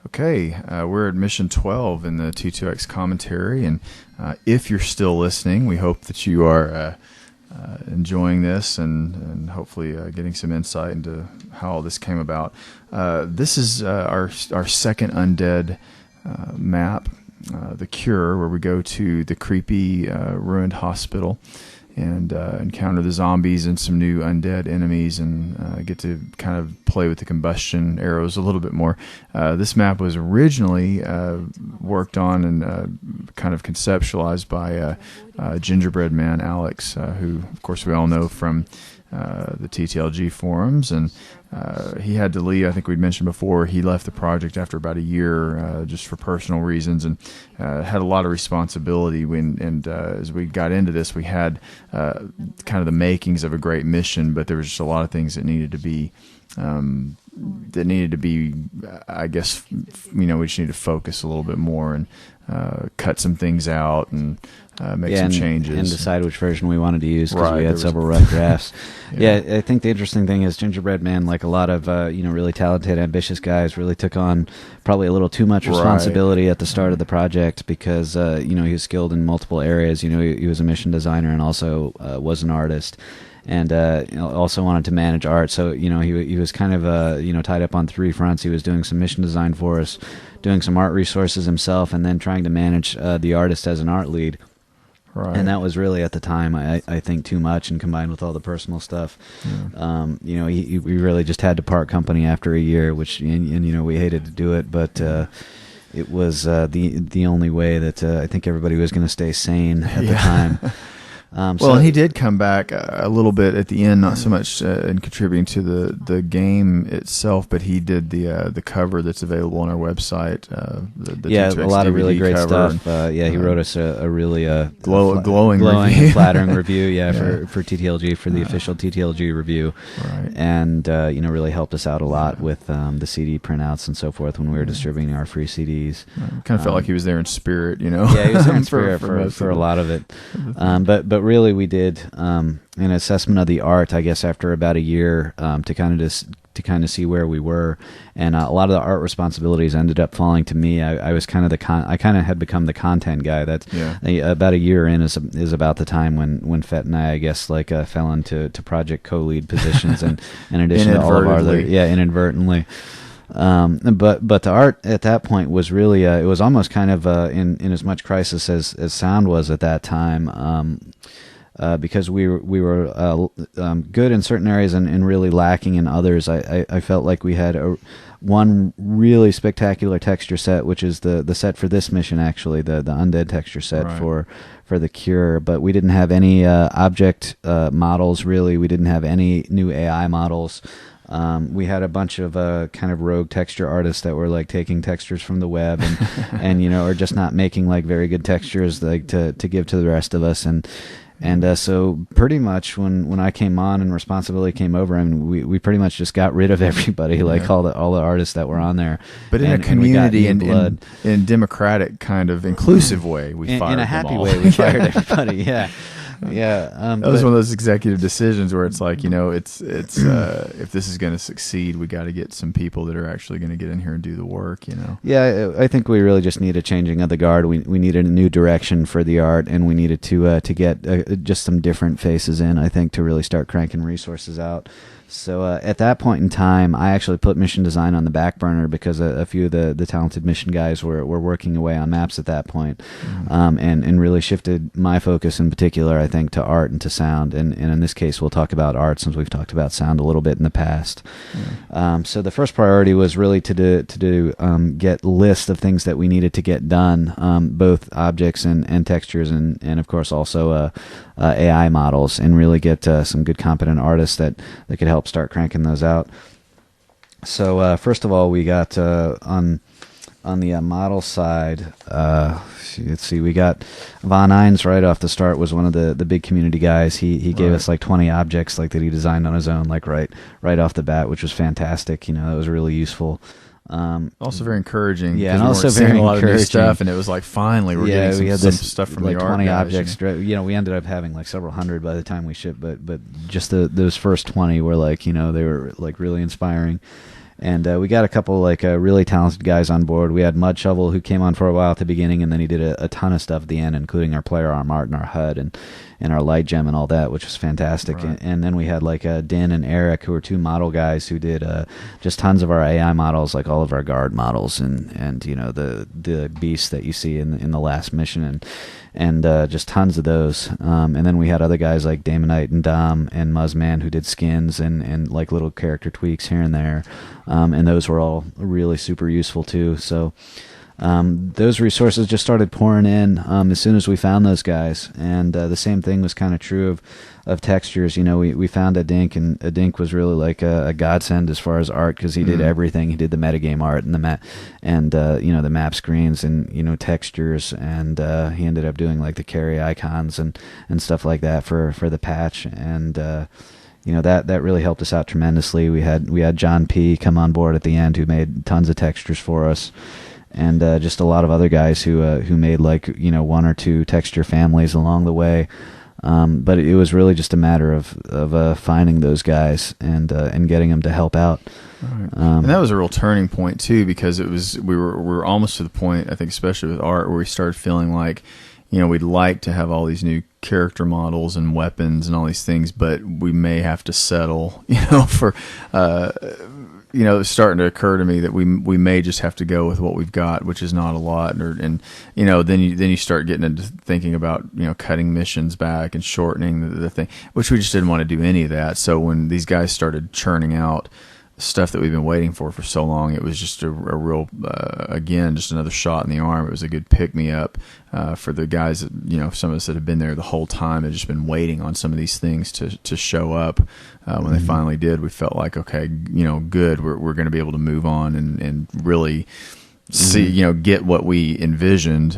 Okay, we're at mission 12 in the t2x commentary, and if you're still listening, we hope that you are enjoying this and hopefully getting some insight into how all this came about. This is our second undead map, The Cure, where we go to the creepy ruined hospital and encounter the zombies and some new undead enemies, and get to kind of play with the combustion arrows a little bit more. This map was originally worked on and kind of conceptualized by Gingerbread Man Alex, who, of course, we all know from the TTLG forums, and he had to leave. I think we'd mentioned before, he left the project after about a year just for personal reasons, and had a lot of responsibility. And as we got into this, we had kind of the makings of a great mission, but there was just a lot of things that needed to be I guess, we just need to focus a little bit more and cut some things out and make some changes. And decide which version we wanted to use, because we had several rough drafts. Yeah, I think the interesting thing is Gingerbread Man, like a lot of really talented, ambitious guys, really took on probably a little too much responsibility at the start of the project, because he was skilled in multiple areas. He was a mission designer and also was an artist. And also wanted to manage art, so he was kind of tied up on three fronts. He was doing some mission design for us, doing some art resources himself, and then trying to manage the artist as an art lead. Right. And that was really, at the time, I think, too much, and combined with all the personal stuff. Yeah. We really just had to part company after a year, which and we hated to do it, but it was the only way that I think everybody was going to stay sane at the time. And he did come back a little bit at the end, not so much in contributing to the game itself, but he did the cover that's available on our website. The a lot of really great stuff. He wrote us a really glowing and flattering review. For TTLG, for the official TTLG review, right. And really helped us out a lot with the CD printouts and so forth when we were distributing our free CDs. Kind of felt like he was there in spirit, Yeah, he was there in spirit for a lot of it, but really, we did an assessment of the art, I guess, after about a year, to kind of see where we were, and a lot of the art responsibilities ended up falling to me. I was kind of I kind of had become the content guy. About a year in is about the time when Fett and I guess, fell into project co-lead positions, and in addition to all of our other inadvertently. But the art at that point was really it was almost kind of in as much crisis as sound was at that time, because we were good in certain areas and really lacking in others. I felt like we had one really spectacular texture set, which is the set for this mission, actually, the undead texture set for the Cure, but we didn't have any object models, really. We didn't have any new AI models. We had a bunch of kind of rogue texture artists that were taking textures from the web and or just not making very good textures to give to the rest of us, and so pretty much when I came on and responsibility came over, we pretty much just got rid of everybody, all the artists that were on there, but in a community and in democratic kind of inclusive way, we fired in a happy them all. way. We fired everybody. Yeah. Yeah, that was one of those executive decisions where it's it's if this is going to succeed, we got to get some people that are actually going to get in here and do the work. Yeah, I think we really just need a changing of the guard. We needed a new direction for the art, and we needed to get just some different faces in, I think, to really start cranking resources out. So at that point in time, I actually put mission design on the back burner, because a few of the talented mission guys were working away on maps at that point, and really shifted my focus in particular, I think, to art and to sound. And in this case, we'll talk about art, since we've talked about sound a little bit in the past. So the first priority was really to get list of things that we needed to get done, both objects and textures, and of course also AI models, and really get some good competent artists that could help start cranking those out. So first of all, we got on the model side, let's see, we got Von Eins right off the start, was one of the big community guys. He gave us 20 objects that he designed on his own, right off the bat, which was fantastic. That was really useful. Also very encouraging. Yeah, and also very a lot encouraging. Of new stuff, and it was finally we're getting some stuff from the art 20 guys, objects. We ended up having several hundred by the time we shipped, but just those first 20 were they were really inspiring. And we got a couple like really talented guys on board. We had Mud Shovel, who came on for a while at the beginning, and then he did a ton of stuff at the end, including our player arm art and our HUD and our light gem and all that, which was fantastic. Right. And then we had like Din and Eric, who were two model guys who did just tons of our AI models, like all of our guard models and you know the beasts that you see in the last mission and just tons of those. And then we had other guys like Damonite and Dom and Muzzman, who did skins and like little character tweaks here and there. And those were all really super useful too. So those resources just started pouring in as soon as we found those guys. And the same thing was kind of true of textures. You know, we found Adink, and Adink was really like a godsend as far as art, because he did everything. He did the metagame art and the map, and you know, the map screens and, you know, textures, and he ended up doing like the carry icons and stuff like that for the patch. And you know, that really helped us out tremendously. We had John P. come on board at the end, who made tons of textures for us. And just a lot of other guys who made like, you know, one or two texture families along the way. But it was really just a matter of finding those guys and getting them to help out. Right. And that was a real turning point too, because we were almost to the point, I think, especially with art, where we started feeling like, you know, we'd like to have all these new character models and weapons and all these things, but we may have to settle, you know, for you know, it's starting to occur to me that we may just have to go with what we've got, which is not a lot. And you know, then you start getting into thinking about, you know, cutting missions back and shortening the thing, which we just didn't want to do any of that. So when these guys started churning out stuff that we've been waiting for so long, it was just a real again, just another shot in the arm. It was a good pick me up for the guys that, you know, some of us that have been there the whole time and just been waiting on some of these things to show up. When they finally did, we felt like, okay, you know, good, we're going to be able to move on and really see, you know, get what we envisioned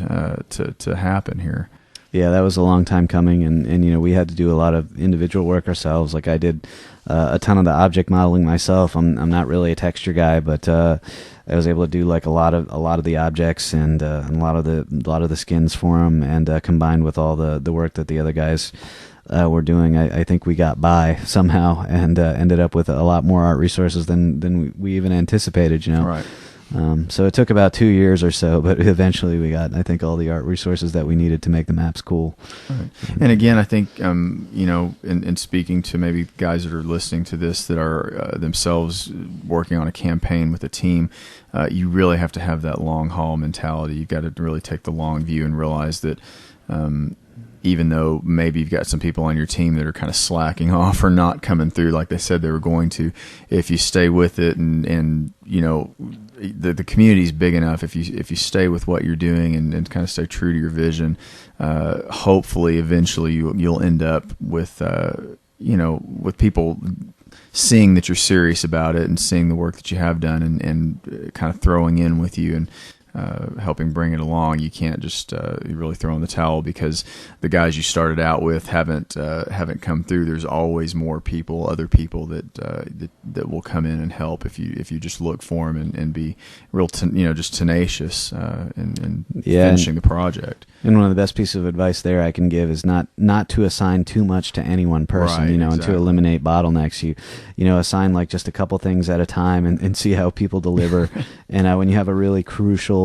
to happen here. Yeah, that was a long time coming, and you know, we had to do a lot of individual work ourselves. Like I did a ton of the object modeling myself. I'm not really a texture guy, but I was able to do like a lot of the objects and a lot of the skins for them, and combined with all the work that the other guys were doing, I think we got by somehow and ended up with a lot more art resources than we even anticipated. You know, Right. So it took about 2 years or so, but eventually we got, I think, all the art resources that we needed to make the maps cool. Right. And again, I think, you know, in speaking to maybe guys that are listening to this that are themselves working on a campaign with a team, you really have to have that long haul mentality. You've got to really take the long view and realize that even though maybe you've got some people on your team that are kind of slacking off or not coming through like they said they were going to, if you stay with it and you know, the community's big enough, if you stay with what you're doing and kind of stay true to your vision, hopefully eventually you'll end up with you know, with people seeing that you're serious about it and seeing the work that you have done and kind of throwing in with you and helping bring it along. You can't just really throw in the towel because the guys you started out with haven't come through. There's always more people, other people that will come in and help if you just look for them and be real, you know, just tenacious in finishing the project. And one of the best pieces of advice there I can give is not to assign too much to any one person, right, you know, exactly. And to eliminate bottlenecks. You know, assign like just a couple things at a time and see how people deliver. And when you have a really crucial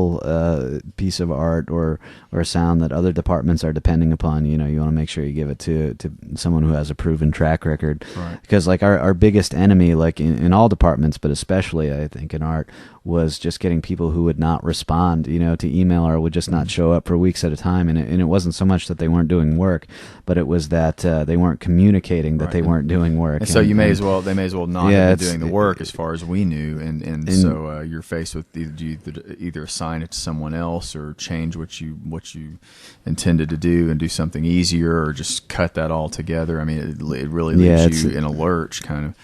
piece of art or sound that other departments are depending upon, you know, you want to make sure you give it to someone who has a proven track record. Right. Because like our biggest enemy, like in all departments, but especially I think in art, was just getting people who would not respond, you know, to email or would just not show up for weeks at a time. And it wasn't so much that they weren't doing work, but it was that they weren't communicating that they weren't doing work. And so they may as well not have been doing the work as far as we knew. And so you're faced with either assign it to someone else or change what you intended to do and do something easier or just cut that all together. I mean, it really leaves you in a lurch kind of.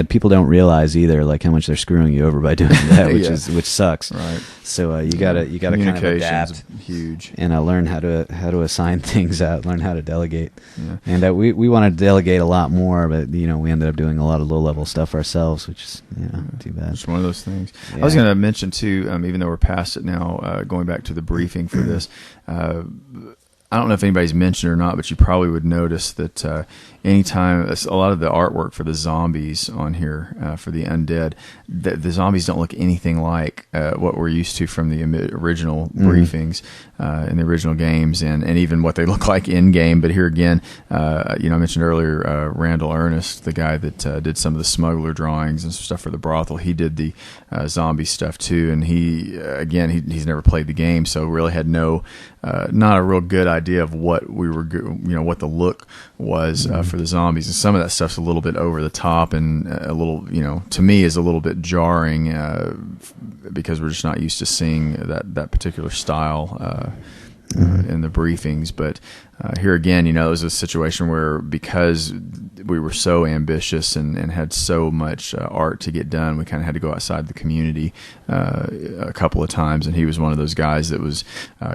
People don't realize either, like how much they're screwing you over by doing that, which sucks. Right. So you gotta kind of adapt, huge, and learn how to assign things out, learn how to delegate. Yeah. And we wanted to delegate a lot more, but you know we ended up doing a lot of low level stuff ourselves, which is too bad. It's one of those things. Yeah. I was going to mention too, even though we're past it now, going back to the briefing for this. I don't know if anybody's mentioned or not, but you probably would notice that anytime a lot of the artwork for the zombies on here, for the undead, the zombies don't look anything like what we're used to from the original briefings in the original games, and even what they look like in game. But here again, I mentioned earlier Randall Ernest, the guy that did some of the smuggler drawings and stuff for the brothel. He did the zombie stuff too, and he's never played the game, so really had not a real good idea of what we were, what the look was for the zombies. And some of that stuff's a little bit over the top and a little, to me is a little bit jarring because we're just not used to seeing that particular style in the briefings. But here again, it was a situation where, because we were so ambitious and had so much art to get done, we kind of had to go outside the community a couple of times, and he was one of those guys that was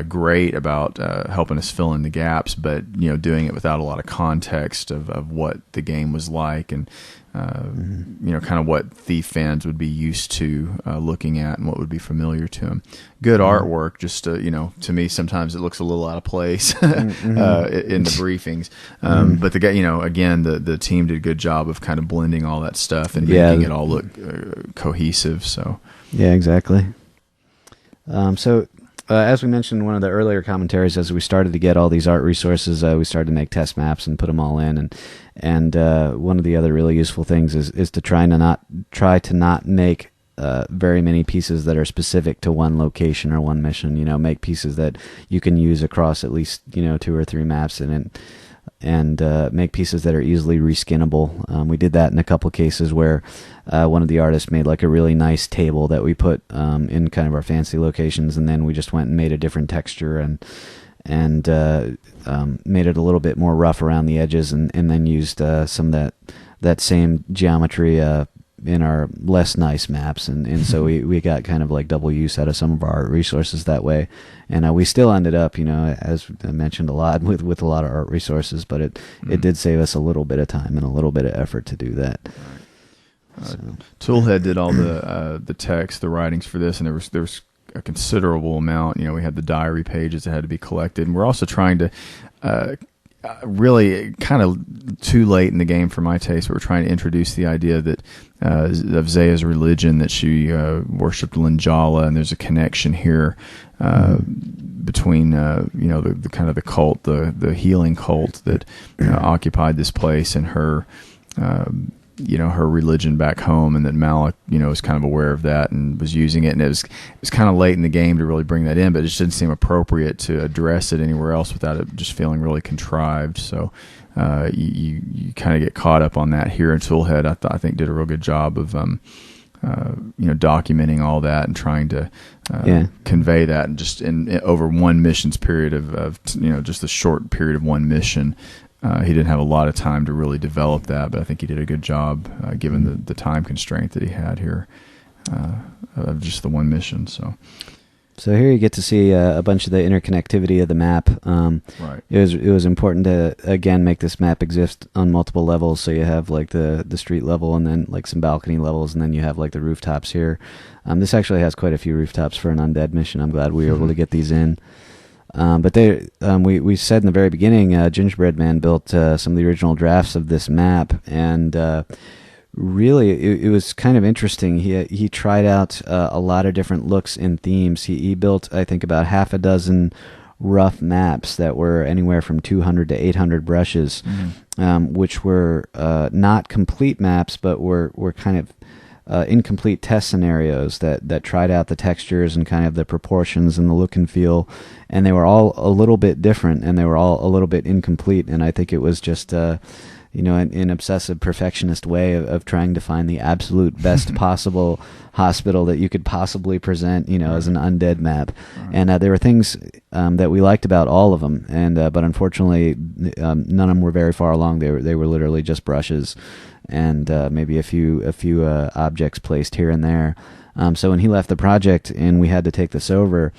great about helping us fill in the gaps, but doing it without a lot of context of what the game was like, and kind of what Thief fans would be used to looking at and what would be familiar to them. Good artwork, just to me sometimes it looks a little out of place in the briefings. But the guy, again, the team did a good job of kind of blending all that stuff and making it all look cohesive. So yeah, exactly. As we mentioned in one of the earlier commentaries, as we started to get all these art resources, we started to make test maps and put them all in. And one of the other really useful things is to try to not make very many pieces that are specific to one location or one mission. Make pieces that you can use across at least 2 or 3 maps and make pieces that are easily reskinnable. We did that in a couple cases where one of the artists made like a really nice table that we put in kind of our fancy locations, and then we just went and made a different texture and made it a little bit more rough around the edges, and then used some of that same geometry in our less nice maps, and so we got kind of like double use out of some of our art resources that way, and we still ended up, as I mentioned, a lot with a lot of art resources, but it did save us a little bit of time and a little bit of effort to do that. Toolhead did all the text, the writings for this, and there was a considerable amount. We had the diary pages that had to be collected, and we're also trying to really kind of too late in the game for my taste, but we're trying to introduce the idea that of Zaya's religion, that she worshipped Linjala, and there's a connection here between the kind of the cult, the healing cult that occupied this place, and her her religion back home, and that Malik was kind of aware of that and was using it, and it was kind of late in the game to really bring that in, but it just didn't seem appropriate to address it anywhere else without it just feeling really contrived. So you kind of get caught up on that here in Toolhead. I think did a real good job of documenting all that and trying to convey that, and just in over one mission's period of just the short period of one mission. He didn't have a lot of time to really develop that, but I think he did a good job given the time constraint that he had here of just the one mission. So here you get to see a bunch of the interconnectivity of the map. Right. It was important to again make this map exist on multiple levels. So you have like the street level, and then like some balcony levels, and then you have like the rooftops here. This actually has quite a few rooftops for an undead mission. I'm glad we were able to get these in. But we said in the very beginning, Gingerbread Man built some of the original drafts of this map, and really it was kind of interesting. He tried out a lot of different looks and themes. He built, I think, about half a dozen rough maps that were anywhere from 200 to 800 brushes, which were not complete maps, but were kind of incomplete test scenarios that tried out the textures and kind of the proportions and the look and feel, and they were all a little bit different, and they were all a little bit incomplete, and I think it was just an obsessive perfectionist way of trying to find the absolute best possible hospital that you could possibly present, as an undead map. And there were things that we liked about all of them, and but unfortunately none of them were very far along. They were literally just brushes and maybe a few objects placed here and there. So when he left the project and we had to take this over,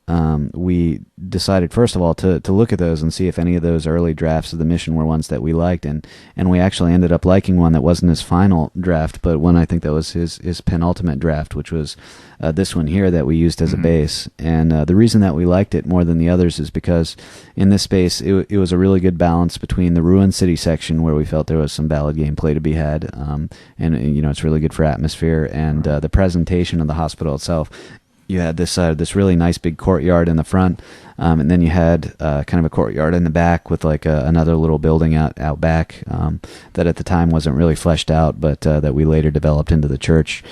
we decided, first of all, to look at those and see if any of those early drafts of the mission were ones that we liked, and we actually ended up liking one that wasn't his final draft, but one I think that was his penultimate draft, which was this one here that we used as a base. And the reason that we liked it more than the others is because in this space it was a really good balance between the Ruined City section, where we felt there was some valid gameplay to be had, and it's really good for atmosphere, and the presentation of the hospital itself. You had this really nice big courtyard in the front, and then you had kind of a courtyard in the back with like another little building out back that at the time wasn't really fleshed out, but that we later developed into the church.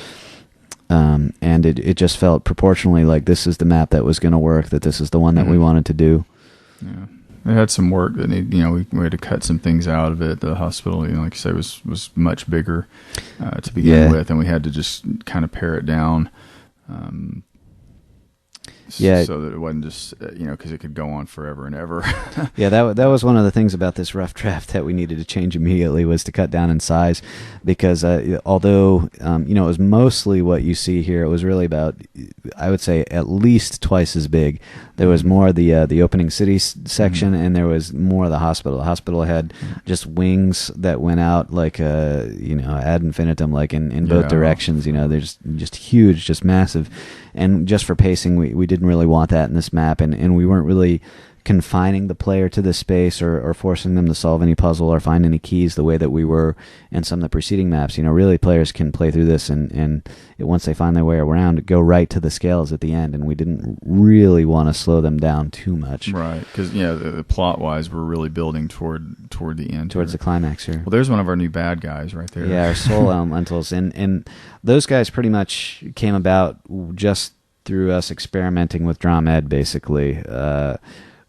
And it just felt proportionally like this is the map that was going to work, that this is the one that we wanted to do. Yeah. It had some work that we had to cut some things out of it. The hospital, like you say, was much bigger to begin with, and we had to just kind of pare it down. So that it wasn't just because it could go on forever and ever. Yeah, that was one of the things about this rough draft that we needed to change immediately, was to cut down in size, because although it was mostly what you see here, it was really about, I would say, at least twice as big. There was more of the opening city section, and there was more of the hospital. The hospital had just wings that went out like ad infinitum, like in both directions. They're just huge, just massive. And just for pacing, we didn't really want that in this map, and we weren't really confining the player to this space or forcing them to solve any puzzle or find any keys the way that we were in some of the preceding maps. Really, players can play through this and once they find their way around, go right to the scales at the end, and we didn't really want to slow them down too much. Right, because the plot-wise, we're really building toward the end. Towards the climax here. Well, there's one of our new bad guys right there. Yeah, our soul elementals. And those guys pretty much came about just through us experimenting with Drom-Ed, basically.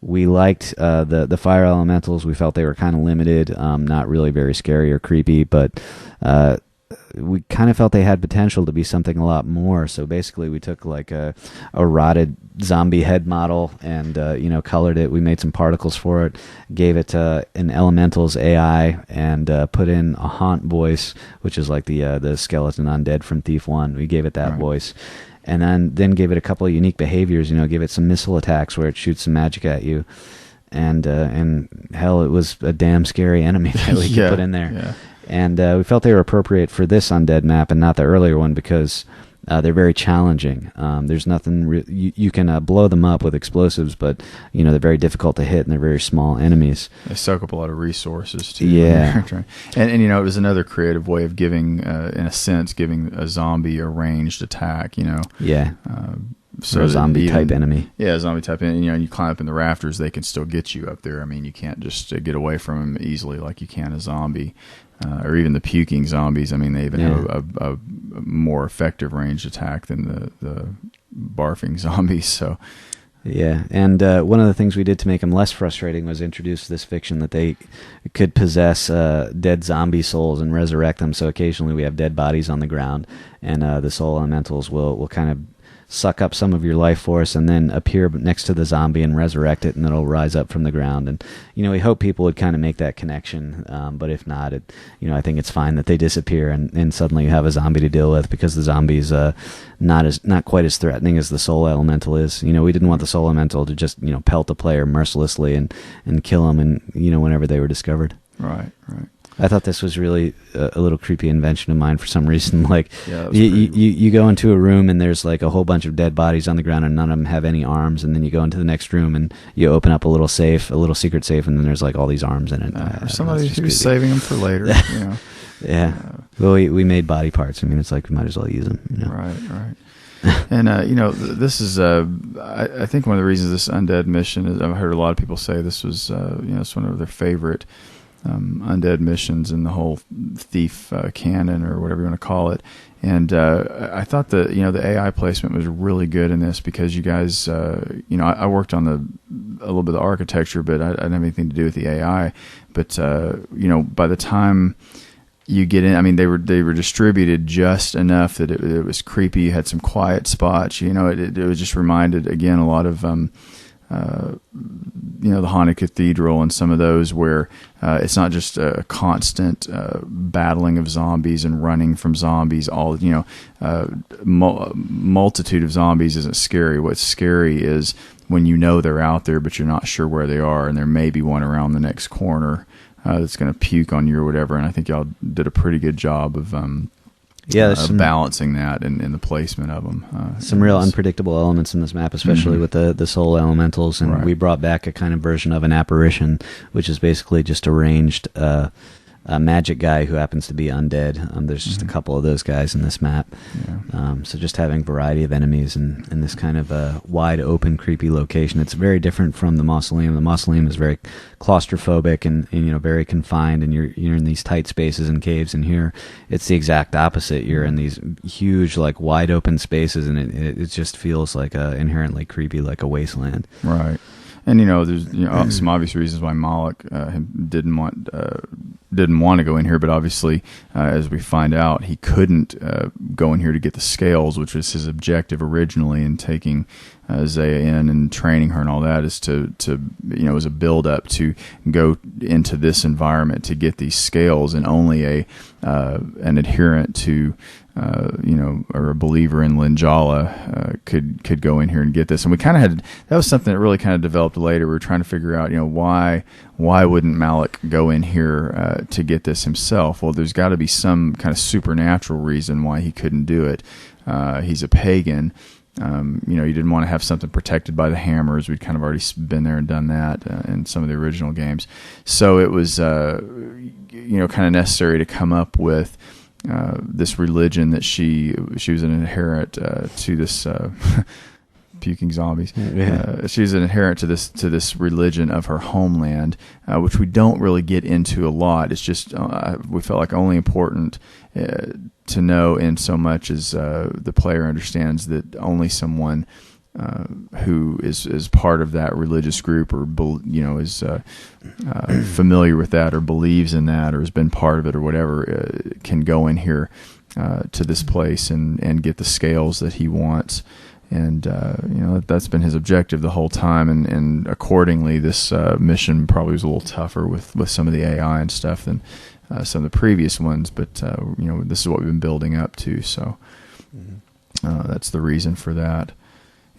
We liked the fire elementals. We felt they were kind of limited, not really very scary or creepy, but we kind of felt they had potential to be something a lot more. So basically we took like a rotted zombie head model and colored it. We made some particles for it, gave it an elementals AI, and put in a haunt voice, which is like the skeleton undead from Thief 1. We gave it that voice. And then gave it a couple of unique behaviors, gave it some missile attacks where it shoots some magic at you. And hell, it was a damn scary enemy that we could put in there. Yeah. And we felt they were appropriate for this undead map and not the earlier one, because they're very challenging. There's nothing you can blow them up with explosives, but they're very difficult to hit, and they're very small enemies. They soak up a lot of resources too. Yeah, and it was another creative way of giving, in a sense, giving a zombie a ranged attack. Yeah. So a zombie type enemy. Yeah, zombie type enemy. You climb up in the rafters, they can still get you up there. I mean, you can't just get away from them easily like you can a zombie. Or even the puking zombies. I mean, they even have a more effective ranged attack than the barfing zombies. So, yeah. And one of the things we did to make them less frustrating was introduce this fiction that they could possess dead zombie souls and resurrect them. So occasionally we have dead bodies on the ground, and the soul elementals will kind of suck up some of your life force and then appear next to the zombie and resurrect it, and it'll rise up from the ground. And we hope people would kind of make that connection, but if not, I think it's fine that they disappear and suddenly you have a zombie to deal with, because the zombie's not quite as threatening as the soul elemental is. We didn't want the soul elemental to just pelt the player mercilessly and kill them, and whenever they were discovered. Right. I thought this was really a little creepy invention of mine for some reason. Like, you go into a room and there's like a whole bunch of dead bodies on the ground and none of them have any arms, and then you go into the next room and you open up a little secret safe, and then there's like all these arms in it. Or somebody who's saving them for later. Yeah. Well, we made body parts. I mean, it's like we might as well use them. Right. And this is I think one of the reasons this undead mission is, I've heard a lot of people say this was it's one of their favorite undead missions in the whole Thief canon, or whatever you want to call it. And I thought the AI placement was really good in this, because you guys I worked on a little bit of the architecture, but I didn't have anything to do with the AI. But by the time you get in, I mean, they were distributed just enough that it was creepy. You had some quiet spots. It was just reminded again a lot of the Haunted Cathedral and some of those where it's not just a constant battling of zombies and running from zombies. Multitude of zombies isn't scary. What's scary is when you know they're out there, but you're not sure where they are, and there may be one around the next corner that's going to puke on you or whatever. And I think y'all did a pretty good job of balancing that in the placement of them. Some real unpredictable elements in this map, especially with the soul elementals, and right. We brought back a kind of version of an apparition, which is basically just a ranged magic guy who happens to be undead. There's just a couple of those guys in this map. Yeah. So just having variety of enemies in this kind of wide open, creepy location. It's very different from the mausoleum. The mausoleum is very claustrophobic and very confined, and you're in these tight spaces and caves. And here, it's the exact opposite. You're in these huge, like wide open spaces, and it just feels like inherently creepy, like a wasteland. Right. And there's some obvious reasons why Moloch didn't want to go in here, but obviously, as we find out, he couldn't go in here to get the scales, which was his objective originally in taking Zaya in and training her and all that, is to as a build up to go into this environment to get these scales, and only an adherent to or a believer in Linjala could go in here and get this. And we kind of that was something that really kind of developed later. We were trying to figure out, why wouldn't Malik go in here to get this himself? Well, there's got to be some kind of supernatural reason why he couldn't do it. He's a pagan. He didn't want to have something protected by the hammers. We'd kind of already been there and done that in some of the original games. So it was, kind of necessary to come up with this religion that she was an adherent to this puking zombies. She was an adherent to this religion of her homeland, which we don't really get into a lot. It's just we felt like only important to know in so much as the player understands that only someone who is part of that religious group, or is familiar with that, or believes in that, or has been part of it, or whatever, can go in here to this place and get the scales that he wants. And that's been his objective the whole time. And accordingly, this mission probably was a little tougher with some of the AI and stuff than some of the previous ones. But this is what we've been building up to. So that's the reason for that.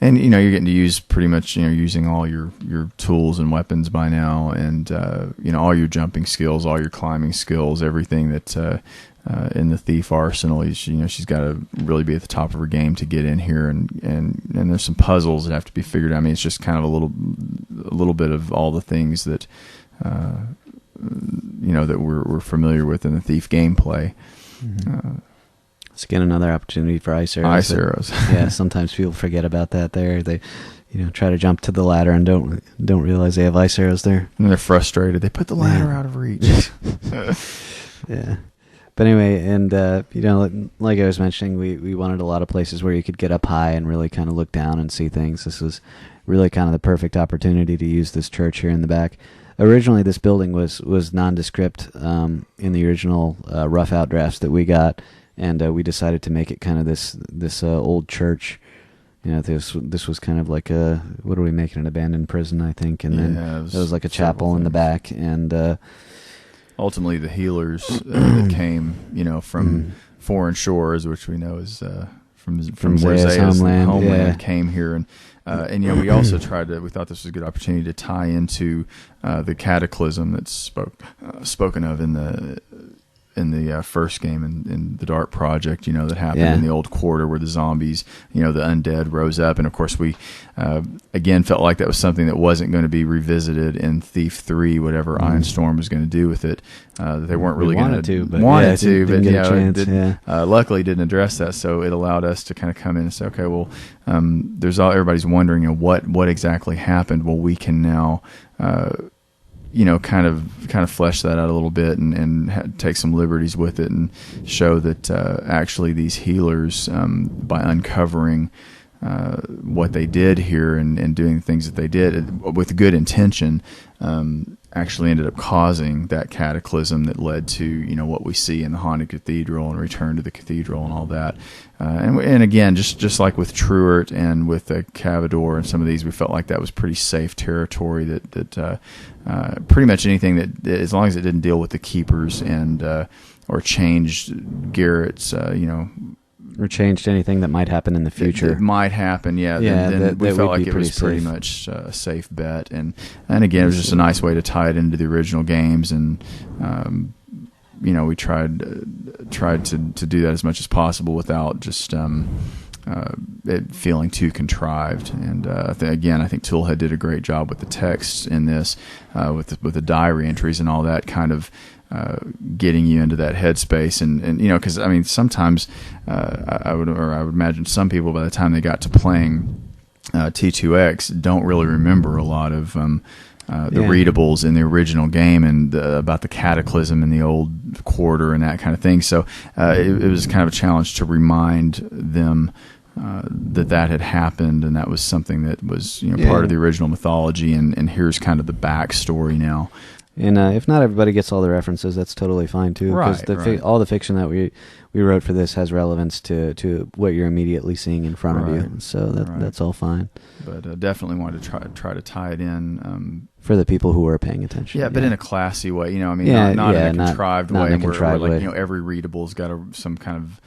And you're getting to use pretty much using all your tools and weapons by now, and all your jumping skills, all your climbing skills, everything that in the thief arsenal. She's got to really be at the top of her game to get in here, and there's some puzzles that have to be figured out. I mean, it's just kind of a little bit of all the things that that we're familiar with in the thief gameplay. It's again another opportunity for ice arrows. Ice arrows. Yeah, sometimes people forget about that. They try to jump to the ladder and don't realize they have ice arrows there. And they're frustrated. They put the ladder out of reach. Yeah. But anyway, and like I was mentioning, we wanted a lot of places where you could get up high and really kind of look down and see things. This was really kind of the perfect opportunity to use this church here in the back. Originally, this building was nondescript in the original rough out drafts that we got. And we decided to make it kind of this old church. This was kind of like what are we making, an abandoned prison, I think. And then there was like a chapel in the back. And ultimately, the healers that came, from foreign shores, which we know is from where Zaya's homeland came here, and we also we thought this was a good opportunity to tie into the cataclysm that's spoken of in the first game in the Dark Project, that happened in the old quarter where the zombies, the undead rose up. And of course we, again, felt like that was something that wasn't going to be revisited in Thief 3, whatever Iron Storm was going to do with it. They weren't really going to, but luckily didn't address that. So it allowed us to kind of come in and say, okay, well, everybody's wondering, what exactly happened. Well, we can now, kind of flesh that out a little bit and take some liberties with it and show that actually these healers, by uncovering what they did here and doing the things that they did with good intention, actually ended up causing that cataclysm that led to what we see in the haunted cathedral and Return to the Cathedral and all that. And again, just like with Truart and with Cavador and some of these, we felt like that was pretty safe territory. That pretty much anything that, as long as it didn't deal with the keepers and or changed Garrett's, or changed anything that might happen in the future. It might happen, yeah. Then we felt like it was pretty much a safe bet, and again, it was just a nice way to tie it into the original games, and we tried to do that as much as possible without just it feeling too contrived. And I think Toolhead did a great job with the texts in this, with the diary entries and all that, kind of getting you into that headspace, and because sometimes I would imagine some people, by the time they got to playing T2X, don't really remember a lot of the readables in the original game and about the cataclysm in the old quarter and that kind of thing. So it was kind of a challenge to remind them that had happened, and that was something that was part of the original mythology, and here's kind of the backstory now. And if not everybody gets all the references, that's totally fine too. Because all the fiction that we wrote for this has relevance to what you're immediately seeing in front of you. So that's all fine. But definitely wanted to try to tie it in for the people who are paying attention. Yeah, but in a classy way. Not in a contrived way. Not in a contrived way. Every readable's got some kind of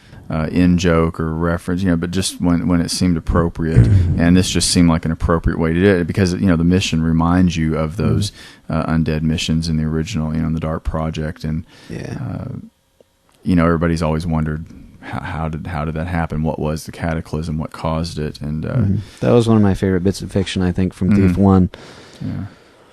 in joke or reference. But just when it seemed appropriate, and this just seemed like an appropriate way to do it, because the mission reminds you of those undead missions in the original, in the Dark Project, and everybody's always wondered how did that happen? What was the cataclysm? What caused it? And that was one of my favorite bits of fiction, I think, from Thief 1. Yeah.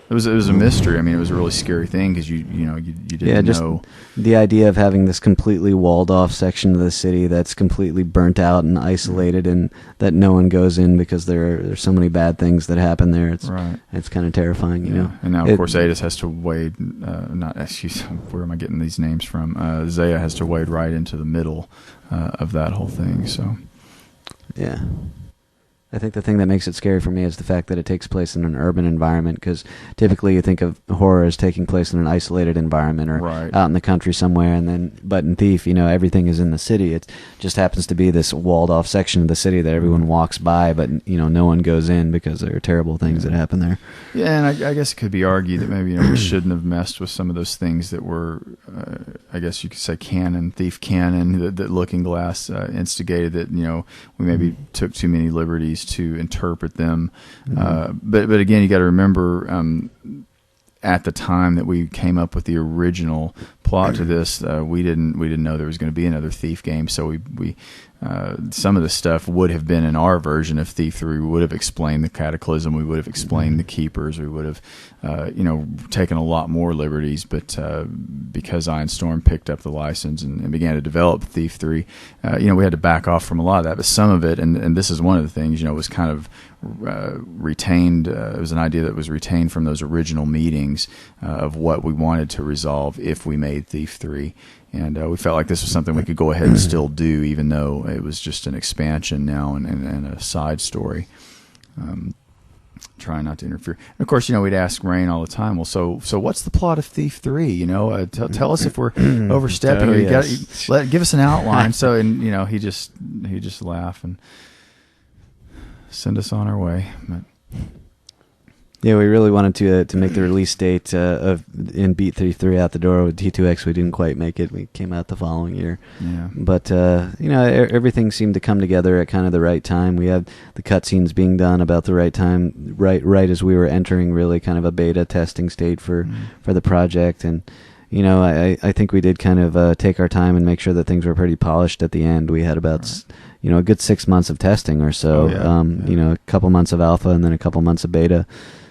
It was a mystery. It was a really scary thing because you didn't know. The idea of having this completely walled off section of the city that's completely burnt out and isolated, and that no one goes in because there's so many bad things that happen there. It's kind of terrifying, And now, of course, Adis has to wade. Where am I getting these names from? Zaya has to wade right into the middle of that whole thing. So, yeah. I think the thing that makes it scary for me is the fact that it takes place in an urban environment, because typically you think of horror as taking place in an isolated environment or out in the country somewhere, but in Thief, everything is in the city. It just happens to be this walled off section of the city that everyone walks by, but no one goes in because there are terrible things that happen there. Yeah, and I guess it could be argued that maybe we shouldn't have messed with some of those things that were, I guess you could say, Thief canon, that Looking Glass instigated, that we maybe took too many liberties to interpret them. But again, you got to remember, at the time that we came up with the original plot to this, we didn't know there was going to be another Thief game. So we some of the stuff would have been in our version of Thief 3. We would have explained the cataclysm. We would have explained the keepers. We would have, taken a lot more liberties. But because Iron Storm picked up the license and began to develop Thief 3, we had to back off from a lot of that. But some of it, and this is one of the things, was kind of retained. It was an idea that was retained from those original meetings of what we wanted to resolve if we made Thief 3. And we felt like this was something we could go ahead and still do, even though it was just an expansion now and a side story. Trying not to interfere. And of course, we'd ask Rain all the time, well, so what's the plot of Thief 3? Tell us if we're overstepping. Give us an outline. He just laugh and send us on our way. But yeah, we really wanted to make the release date in Beat 3 out the door with T2X. We didn't quite make it. We came out the following year. Yeah. But everything seemed to come together at kind of the right time. We had the cutscenes being done about the right time, right as we were entering really kind of a beta testing state for the project. And I think we did kind of take our time and make sure that things were pretty polished at the end. We had about a good 6 months of testing or so. A couple months of alpha and then a couple months of beta.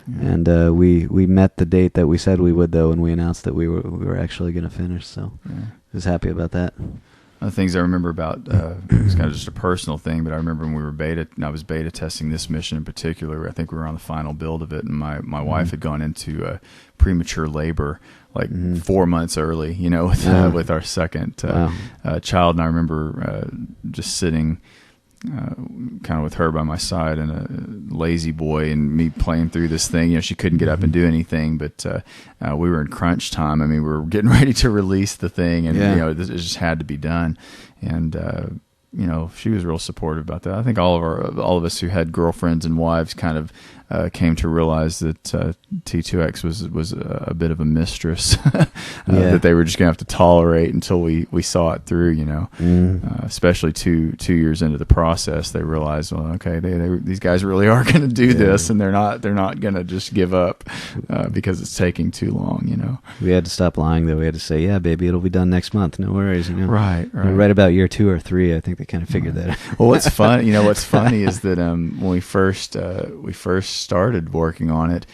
Yeah. And we met the date that we said we would, though, and we announced that we were actually going to finish. So I was happy about that. One of the things I remember about, it was kind of just a personal thing, but I remember when we were I was beta testing this mission in particular. I think we were on the final build of it, and my wife had gone into premature labor 4 months early, with our second child. And I remember just sitting kind of with her by my side and a lazy boy and me playing through this thing. You know, she couldn't get up and do anything, but we were in crunch time. I mean, we were getting ready to release the thing, and you know, it just had to be done. And you know, she was real supportive about that. I think all of us who had girlfriends and wives kind of came to realize that T2X was a bit of a mistress that they were just gonna have to tolerate until we saw it through. You know, especially two years into the process, they realized, well, okay, these guys really are gonna do this, and they're not gonna just give up because it's taking too long. You know, we had to stop lying though. We had to say, yeah, baby, it'll be done next month. No worries. You know, right. Right about year 2 or 3, I think they kind of figured that out. Well, what's funny is that when we first started working on it,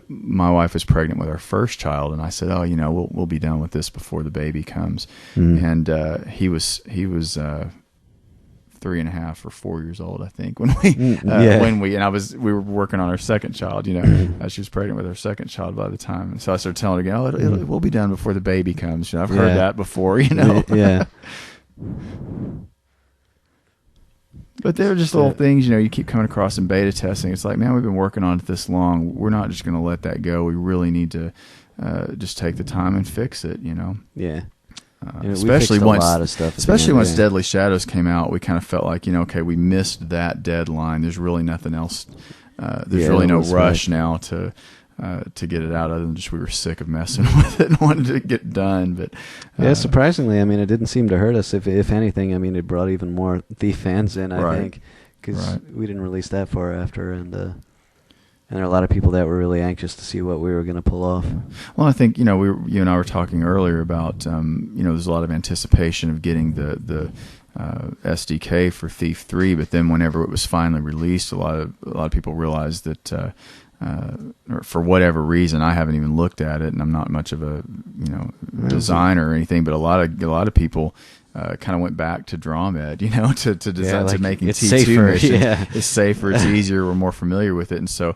my wife was pregnant with our first child, and I said, "Oh, you know, we'll be done with this before the baby comes." And he was 3.5 or 4 years old, I think, when we were working on our second child. You know, she was pregnant with our second child by the time, and so I started telling her, "Oh, we'll be done before the baby comes." You know, I've heard that before. You know, yeah. But they're just little things, you know, you keep coming across in beta testing. It's like, man, we've been working on it this long. We're not just going to let that go. We really need to just take the time and fix it, you know. Yeah. Especially once, a lot of stuff once Deadly Shadows came out, we kind of felt like, you know, okay, we missed that deadline. There's really nothing else. There's really no rush now to get it out, other than just we were sick of messing with it and wanted to get done. But surprisingly, I mean, it didn't seem to hurt us. If anything, I mean, it brought even more Thief fans in, I think, because we didn't release that far after, and there are a lot of people that were really anxious to see what we were going to pull off. Well, I think, you know, you and I were talking earlier about, you know, there's a lot of anticipation of getting the SDK for Thief 3, but then whenever it was finally released, a lot of people realized that or for whatever reason, I haven't even looked at it, and I'm not much of a, you know, designer or anything, but a lot of people kind of went back to DrawMed, you know, to design, to making it's T2 safer, missions. It's safer, it's easier, we're more familiar with it, and so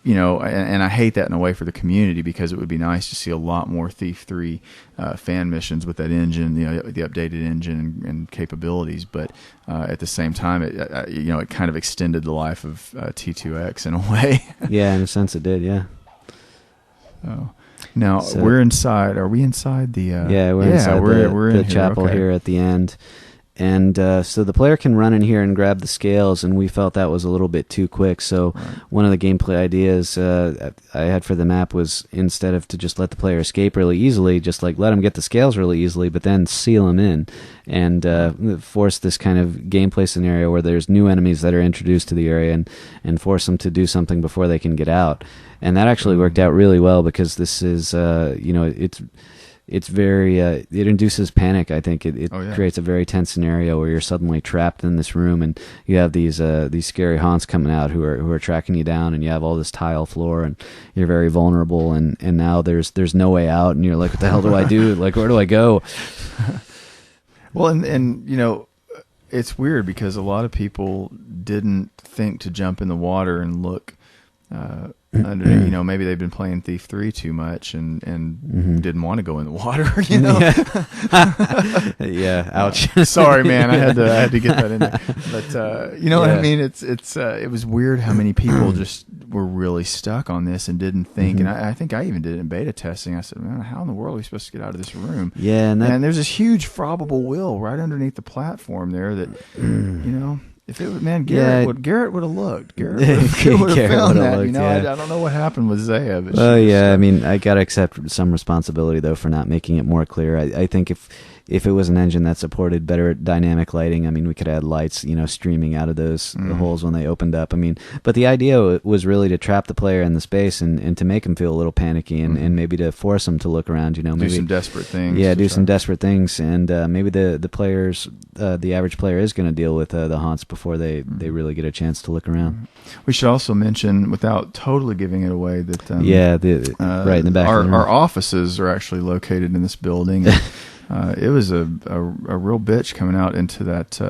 you know, and I hate that in a way for the community, because it would be nice to see a lot more Thief 3 fan missions with that engine, you know, the updated engine and capabilities. But at the same time, you know, it kind of extended the life of T2X in a way. Yeah, in a sense, it did. Yeah. Oh. Now we're inside. Are we inside the? We're inside we're in the chapel here at the end. And so the player can run in here and grab the scales, and we felt that was a little bit too quick. So one of the gameplay ideas I had for the map was, instead of to just let the player escape really easily, just like let him get the scales really easily, but then seal him in, and force this kind of gameplay scenario where there's new enemies that are introduced to the area, and force them to do something before they can get out. And that actually worked out really well, because this is, you know, it's very, it induces panic. I think it creates a very tense scenario where you're suddenly trapped in this room, and you have these scary haunts coming out who are tracking you down, and you have all this tile floor, and you're very vulnerable, and now there's no way out, and you're like, what the hell do I do? Like, where do I go? Well, and you know, it's weird because a lot of people didn't think to jump in the water and look under, you know, maybe they've been playing Thief 3 too much and didn't want to go in the water, you know. Yeah. Ouch. Sorry, man, I had to get that in there. But you know what I mean? It was weird how many people just were really stuck on this and didn't think. And I think I even did it in beta testing. I said, man, how in the world are we supposed to get out of this room? Yeah, and there's this huge probable will right underneath the platform there that you know. If it was, man, Garrett would have looked. Garrett would have found that. Looked, you know, I don't know what happened with Zaya. But I mean, I got to accept some responsibility though for not making it more clear. I think if it was an engine that supported better dynamic lighting, I mean, we could add lights, you know, streaming out of those the holes when they opened up. I mean, but the idea was really to trap the player in the space and to make him feel a little panicky and maybe to force him to look around, you know, maybe do some desperate things. Yeah, do some desperate things, and maybe the players, the average player is going to deal with the haunts before they really get a chance to look around. We should also mention, without totally giving it away, that right in the back. Our offices are actually located in this building. It was a real bitch coming out into that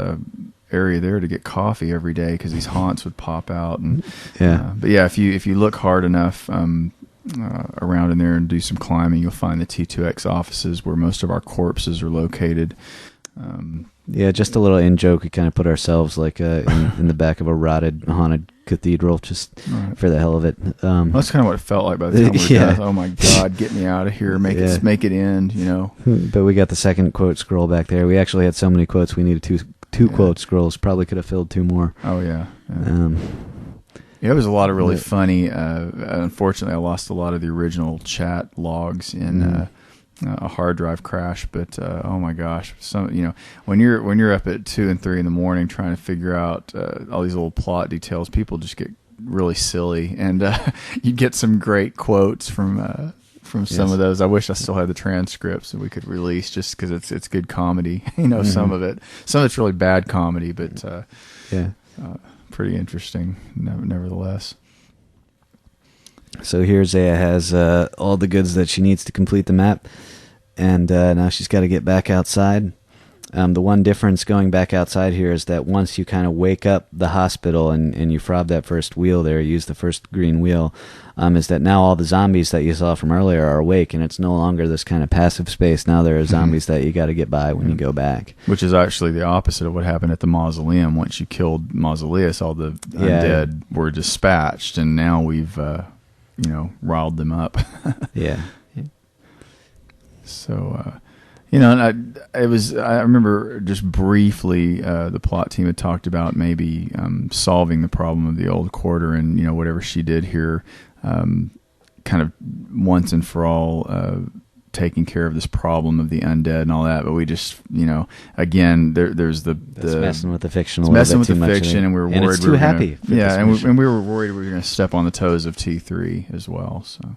area there to get coffee every day because these haunts would pop out. And but yeah, if you look hard enough around in there and do some climbing, you'll find the T2X offices where most of our corpses are located. Yeah, just a little in joke. We kind of put ourselves like in the back of a rotted, haunted cathedral, just for the hell of it. Well, that's kind of what it felt like by the time we were done. Oh my God, get me out of here! Make it end. You know. But we got the second quote scroll back there. We actually had so many quotes. We needed two quote scrolls. Probably could have filled 2 more. Oh yeah. It was a lot of really funny. Unfortunately, I lost a lot of the original chat logs in a hard drive crash. But oh my gosh, when you're up at 2 and 3 in the morning trying to figure out all these little plot details, people just get really silly, and you get some great quotes from some of those. I wish I still had the transcripts and we could release, just because it's good comedy. Some of it's really bad comedy, but pretty interesting nevertheless. So here Zaya has all the goods that she needs to complete the map, and now she's got to get back outside. The one difference going back outside here is that once you kind of wake up the hospital and you fob that first wheel there, use the first green wheel, is that now all the zombies that you saw from earlier are awake, and it's no longer this kind of passive space. Now there are zombies that you got to get by when you go back. Which is actually the opposite of what happened at the mausoleum. Once you killed Mausoleus, all the undead were dispatched, and now we've riled them up. Yeah. So, and I remember just briefly the plot team had talked about maybe solving the problem of the old quarter, and whatever she did here, kind of once and for all taking care of this problem of the undead and all that. But we just, again, there's that's messing with the fiction. It's messing with the fiction, and we were worried. And it's too happy. And we were worried we were going to step on the toes of T3 as well. So.